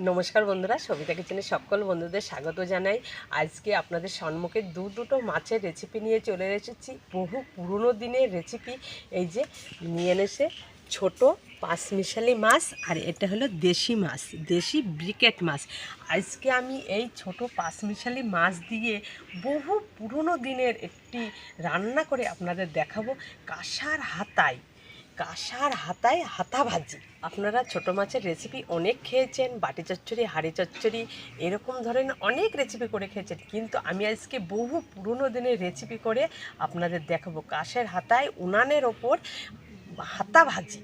নমস্কার বন্ধুরা, সবিতা কিচেনে সকল বন্ধুদের স্বাগত জানাই। আজকে আপনাদের সম্মুখে দুটো মাছের রেসিপি নিয়ে চলে এসেছি। বহু পুরনো দিনের রেসিপি। এই যে নিয়ে এনেছে ছোট পাঁচমিশালি মাছ, আর এটা হলো দেশি মাছ, দেশি ব্রিকেট মাছ। আজকে আমি এই ছোট পাঁচমিশালি মাছ দিয়ে বহু পুরনো দিনের একটি রান্না করে আপনাদের দেখাবো। কাঁসার হাতায় হাতা ভাজি। আপনারা ছোটো মাছের রেসিপি অনেক খেয়েছেন, বাটি চচ্চড়ি, হাঁড়ি চচ্চড়ি, এরকম ধরনের অনেক রেসিপি করে খেয়েছেন, কিন্তু আমি আজকে বহু পুরনো দিনের রেসিপি করে আপনাদের দেখাবো। কাঁসের হাতায় উনানের ওপর হাতা ভাজি,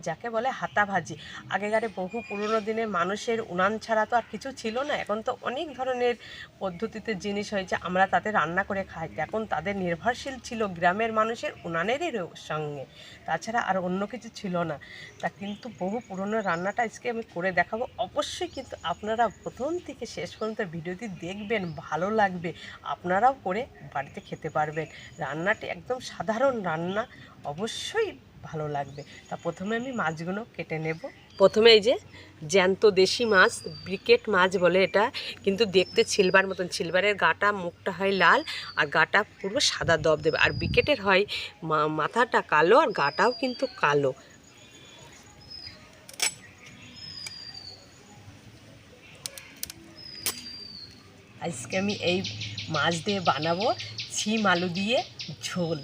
যাকে বলে হাতা ভাজি। আগেকারে বহু পুরনো দিনের মানুষের উনান ছাড়া তো আর কিছু ছিল না। এখন তো অনেক ধরনের পদ্ধতিতে জিনিস হয়েছে, আমরা তাতে রান্না করে খাই। এখন তাদের নির্ভরশীল ছিল গ্রামের মানুষের উনানেরই সঙ্গে, তাছাড়া আর অন্য কিছু ছিল না। তা কিন্তু বহু পুরনো রান্নাটা আজকে আমি করে দেখাবো। অবশ্যই কিন্তু আপনারা প্রথম থেকে শেষ পর্যন্ত ভিডিওটি দেখবেন, ভালো লাগবে, আপনারাও করে বাড়িতে খেতে পারবেন। রান্নাটি একদম সাধারণ রান্না, অবশ্যই ভালো লাগবে। তা প্রথমে আমি মাছগুলো কেটে নেব। প্রথমে এই যে জ্যান্ত দেশি মাছ, ব্রিকেট মাছ বলে এটা, কিন্তু দেখতে সিলভার মতন। সিলভারের গাটা, মুখটা হয় লাল, আর গাটা পুরো সাদা দবদবে। আর ব্রিকেটের হয় মাথাটা কালো, আর গাটাও কিন্তু কালো। আজকে আমি এই মাছ দিয়ে বানাবো ছিম আলু দিয়ে ঝোল।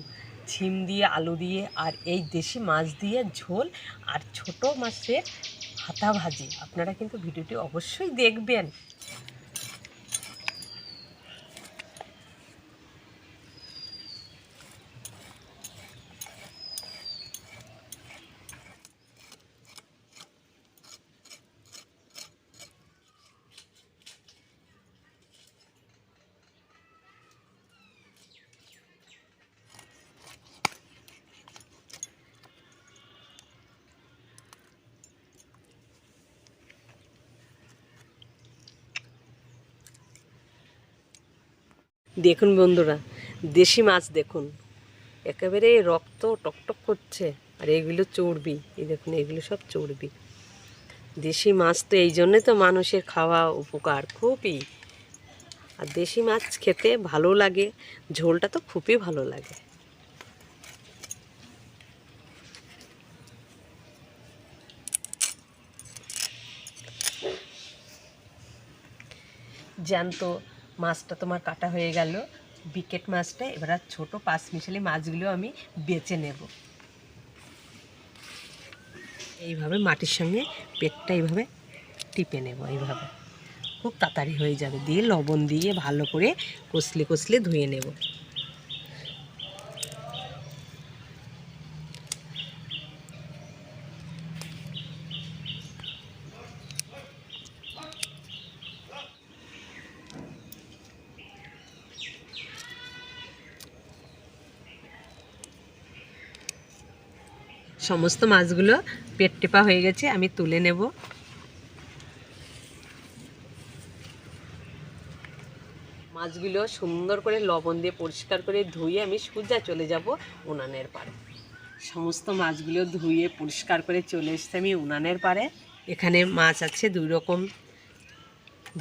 ছিম দিয়ে, আলু দিয়ে, আর এই দেশি মাছ দিয়ে ঝোল, আর ছোট মাছের হাতা ভাজি। আপনারা কিন্তু ভিডিওটি অবশ্যই দেখবেন। দেখুন বন্ধুরা, দেশি মাছ দেখুন, একেবারে রক্ত টকটক করছে। আর এগুলো চর্বি, এই দেখুন, এগুলো সব চর্বি। দেশি মাছ তো এই জন্যে তো মানুষের খাওয়া উপকার খুবই। আর দেশি মাছ খেতে ভালো লাগে, ঝোলটা তো খুবই ভালো লাগে। জ্যান্ত মাছটা তোমার কাটা হয়ে গেল, বিকেট মাছটা। এবার আর ছোটো পাঁচমিশালি মাছগুলো আমি বেছে নেব। এইভাবে মাটির সঙ্গে পেটটা এইভাবে টিপে নেব, এইভাবে খুব তাড়াতাড়ি হয়ে যাবে। দিয়ে লবণ দিয়ে ভালো করে কষলে কষলে ধুয়ে নেব। সমস্ত মাছগুলো পেট টেপা হয়ে গেছে, আমি তুলে নেব। মাছগুলো সুন্দর করে লবণ দিয়ে পরিষ্কার করে ধুয়ে আমি সোজা চলে যাব উনানের পাড়ে। সমস্ত মাছগুলো ধুয়ে পরিষ্কার করে চলে এসেছি আমি উনানের পাড়ে। এখানে মাছ আছে দুই রকম,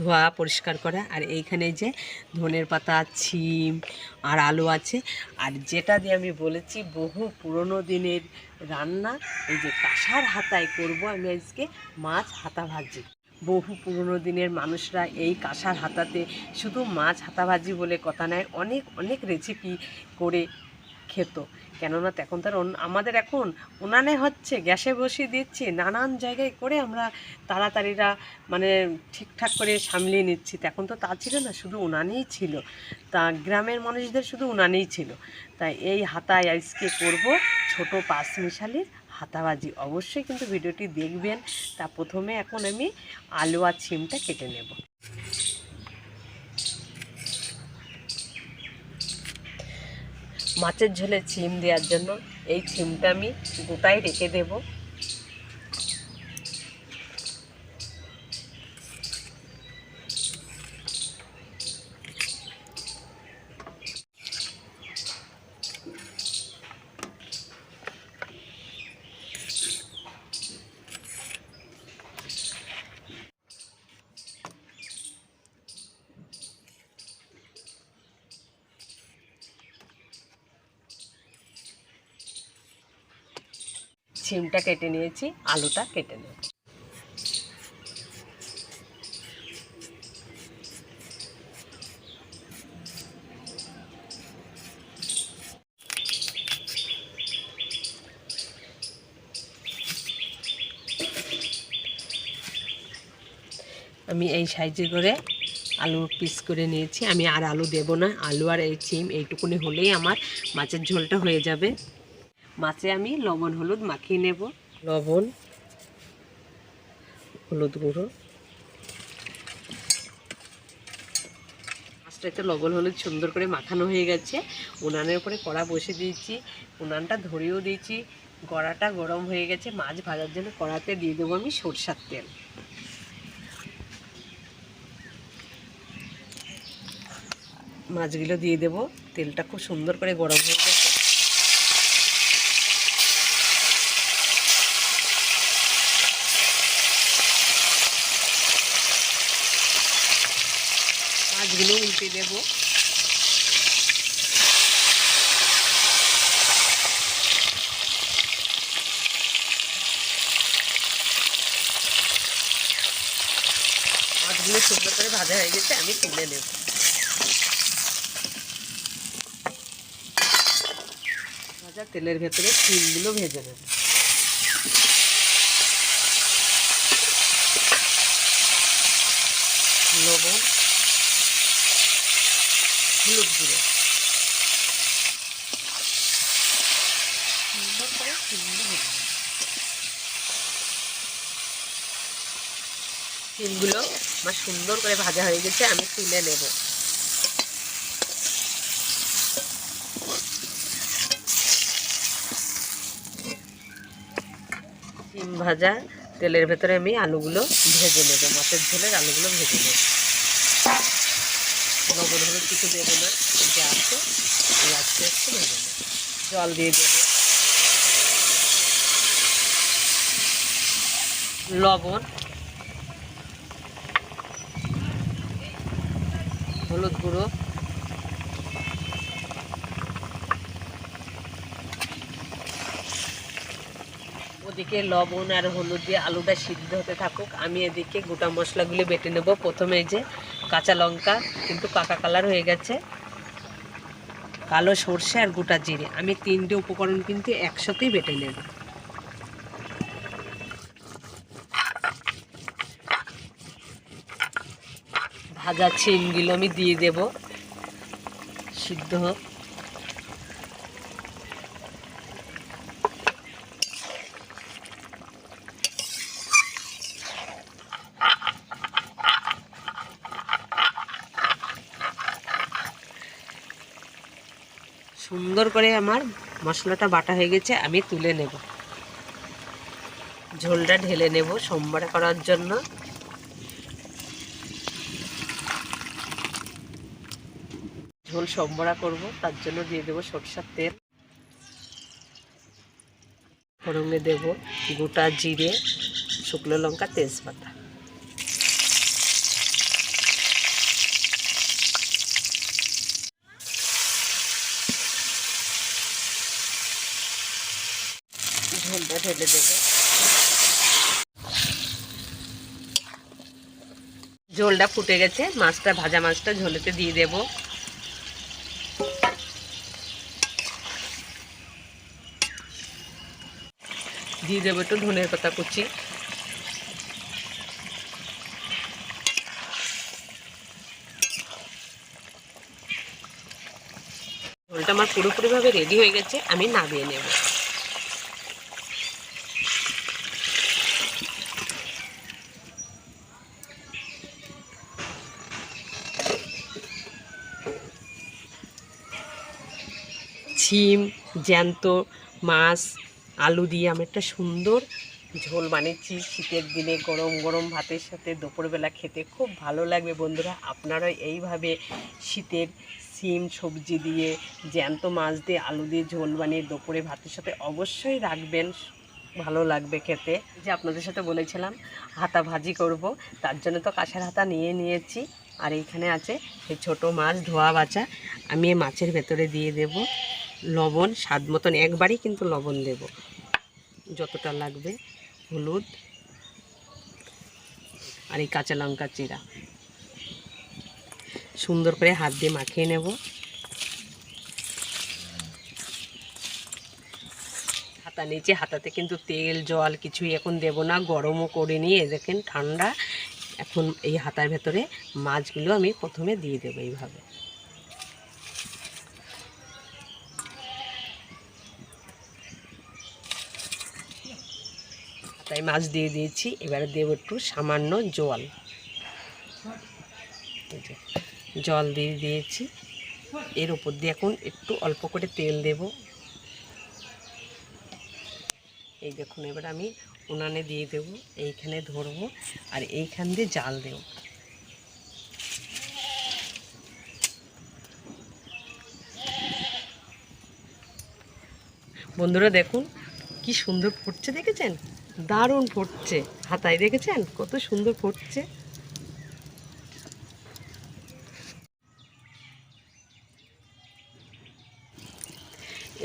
ধোয়া পরিষ্কার করা। আর এইখানে যে ধনের পাতা, ছিম আর আলু আছে। আর যেটা দিয়ে আমি বলেছি বহু পুরনো দিনের রান্না, এই যে কাঁসার হাতায় করব আমি আজকে মাছ হাতা ভাজি। বহু পুরনো দিনের মানুষরা এই কাঁসার হাতাতে শুধু মাছ হাতা ভাজি বলে কথা নয়, অনেক অনেক রেসিপি করে খেত। কেননা তখন তার আমাদের এখন উনানে হচ্ছে, গ্যাসে বসিয়ে দিচ্ছি, নানান জায়গায় করে আমরা তাড়াতাড়িরা মানে ঠিকঠাক করে সামলিয়ে নিচ্ছি। তখন তো তা ছিল না, শুধু উনানেই ছিল। তা গ্রামের মানুষদের শুধু উনানেই ছিল। তাই এই হাতায় আজকে করব ছোট পাঁচমিশালির হাতাবাজি। অবশ্যই কিন্তু ভিডিওটি দেখবেন। তা প্রথমে এখন আমি আলু আর ছিমটা কেটে নেব। মাছের ঝোলে ছিম দেওয়ার জন্য এই ছিমটা আমি গোটায় রেখে দেব। সিমটা কেটে নিয়েছি, আলুটা কেটে নেব। আমি এই সাইজে করে আলু পিস করে নিয়েছি। আমি আর আলু দেব না, আলু আর এই সিম এইটুকুনি হলেই আমার মাছের ঝোলটা হয়ে যাবে। মাছে আমি লবণ হলুদ মাখিয়ে নেব। লবণ, হলুদ গুঁড়ো, মাছটা একটু লবণ হলুদ সুন্দর করে মাখানো হয়ে গেছে। উনানের উপরে কড়া বসে দিয়েছি, উনানটা ধরিয়েও দিয়েছি, কড়াটা গরম হয়ে গেছে। মাছ ভাজার জন্য কড়াতে দিয়ে দেবো আমি সরষের তেল। মাছগুলো দিয়ে দেব, তেলটা খুব সুন্দর করে গরম হয়ে গেছে। মাছগুলো উল্টে দেব। মাছগুলো সুন্দর করে ভাজা হয়ে গেছে, আমি তুলে নেব। ভাজা তেলের ভেতরে সিমগুলো ভেজে নেব। লবণ, হলুদ গুঁড়ো, সুন্দর করে সিমগুলো ভেজে নেব। সিমগুলো আমার সুন্দর করে ভাজা হয়ে গেছে, আমি তুলে নেব। সিম ভাজা তেলের ভেতরে আমি আলুগুলো ভেজে নেব, মাছের ঝোলের আলুগুলো ভেজে নেব। লবণ হলুদ কিছু দেবো না, যা আছে আস্তে আস্তে ভেজে নেব। জল দিয়ে দেব, লবণ, হলুদ গুঁড়ো, ওদিকে লবণ আর হলুদ দিয়ে আলুটা সিদ্ধ হতে থাকুক, আমি এদিকে গোটা মশলাগুলি বেটে নেব। প্রথমে এই যে কাঁচা লঙ্কা কিন্তু কাকা কালার হয়ে গেছে, কালো সর্ষে আর গোটা জিরে, আমি তিনটে উপকরণ কিন্তু একসাথেই বেটে নেব। ভাজা সিমগুলো আমি দিয়ে দেব, সিদ্ধ হোক। সুন্দর করে আমার মশলাটা বাটা হয়ে গেছে, আমি তুলে নেব। ঝোলটা ঢেলে নেব সম্বরা করার জন্য। ঝোল সম্বরা করব, তার জন্য দিয়ে দেবো সরষের তেল। ফোড়নে দেব গোটা জিরে, শুকনো লঙ্কা, তেজপাতা। ঝোলটা ঢেলে দেব। ঝোলটা ফুটে গেছে, মাছটা ভাজা মাছটা ঝোলেতে দিয়ে দেব। দিয়ে দেবো একটু ধনের পাতা কুচি। ঝোলটা আমার পুরোপুরিভাবে রেডি হয়ে গেছে, আমি নামিয়ে নেব। শিম, জ্যান্ত মাছ, আলু দিয়ে আমি একটা সুন্দর ঝোল বানিয়েছি। শীতের দিনে গরম গরম ভাতের সাথে দুপুরবেলা খেতে খুব ভালো লাগবে। বন্ধুরা, আপনারা এইভাবে শীতের শিম সবজি দিয়ে, জ্যান্ত মাছ দিয়ে, আলু দিয়ে ঝোল বানিয়ে দুপুরে ভাতের সাথে অবশ্যই রাখবেন, ভালো লাগবে খেতে। যে আপনাদের সাথে বলেছিলাম হাতা ভাজি করব, তার জন্য তো কাঁসার হাতা নিয়েছি। আর এইখানে আছে এই ছোটো মাছ ধোয়া বাছা, আমি এই মাছের ভেতরে দিয়ে দেব লবণ স্বাদ মতন, একবারই কিন্তু লবণ দেব। যতটা লাগবে, হলুদ আর এই কাঁচা লঙ্কা চিরা সুন্দর করে হাত দিয়ে মাখিয়ে নেব। হাতা নিচে, হাতাতে কিন্তু তেল জল কিছুই এখন দেব না, গরমও করে নিয়ে দেখেন ঠান্ডা। এখন এই হাতার ভেতরে মাছগুলো আমি প্রথমে দিয়ে দেবো এইভাবে। হাতায় মাছ দিয়ে দিয়েছি, এবারে দেবো একটু সামান্য জল। জল দিয়ে দিয়েছি, এর উপর দিয়ে এখন একটু অল্প করে তেল দেব। এই দেখুন এবার আমি উনানে দিয়ে দেব, এইখানে ধরবো আর এইখান দিয়ে জাল দেব। বন্ধুরা দেখুন কি সুন্দর ফুটছে, দেখেছেন? দারুণ ফুটছে, হাতায় দেখেছেন কত সুন্দর ফুটছে।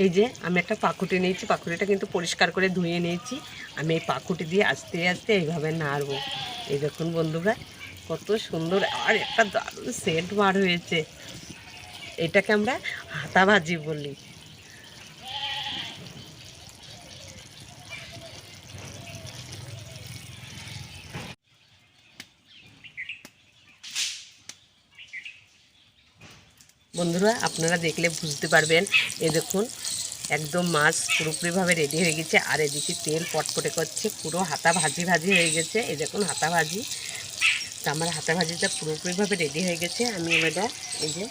এই যে আমি একটা পাকুটি নিয়েছি, পাকুটিটা কিন্তু পরিষ্কার করে ধুয়ে নিয়েছি। আমি এই পাকুটি দিয়ে আস্তে আস্তে এইভাবে নাড়বো। এই দেখুন বন্ধুরা কত সুন্দর, আর একটা দারুণ সেন্ট বার হয়েছে। এটাকে আমরা হাতা ভাজি বলি। বন্ধুরা আপনারা দেখলে বুঝতে পারবেন। এই দেখুন একদম মাছ পুরোপুরিভাবে রেডি হয়ে গেছে, আর এদিকে তেল পটপটে করছে, পুরো হাতা ভাজি ভাজি হয়ে গেছে। এই দেখুন হাতা ভাজি, তা আমার হাতা ভাজিটা পুরোপুরিভাবে রেডি হয়ে গেছে। আমি এবারটা এই যে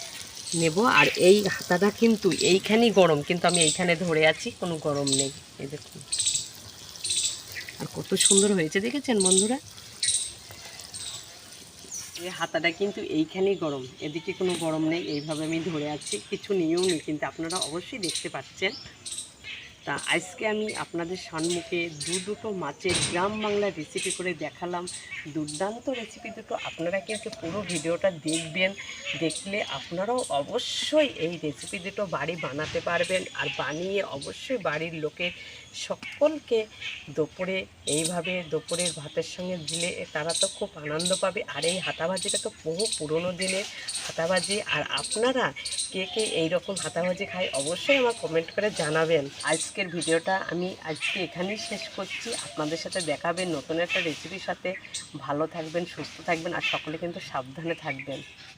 নেব, আর এই হাতাটা কিন্তু এইখানেই গরম, কিন্তু আমি এইখানে ধরে আছি, কোনো গরম নেই। এই দেখুন আর কত সুন্দর হয়েছে, দেখেছেন বন্ধুরা? এই হাতাটা কিন্তু এইখানেই গরম, এদিকে কোনো গরম নেই। এইভাবে আমি ধরে আছি, কিছু নিয়েও নেই, কিন্তু আপনারা অবশ্যই দেখতে পাচ্ছেন। তা আজকে আমি আপনাদের সম্মুখে দুটো মাছের গ্রাম বাংলার রেসিপি করে দেখালাম। দুর্দান্ত রেসিপি দুটো, আপনারা কিন্তু পুরো ভিডিওটা দেখবেন। দেখলে আপনারাও অবশ্যই এই রেসিপি দুটো বাড়ি বানাতে পারবেন, আর বানিয়ে অবশ্যই বাড়ির লোকের সকলকে দুপুরে এইভাবে দুপুরের ভাতের সঙ্গে দিলে তারা তো খুব আনন্দ পাবে। আর এই হাতাভাজিটা তো বহু পুরনো দিনের হাতাভাজি। আর আপনারা কে কে এইরকম হাতাভাজি খায় অবশ্যই আমার কমেন্ট করে জানাবেন। আজকের ভিডিওটা আমি আজকে এখানেই শেষ করছি। আপনাদের সাথে দেখাবেন নতুন একটা রেসিপির সাথে। ভালো থাকবেন, সুস্থ থাকবেন, আর সকলে কিন্তু সাবধানে থাকবেন।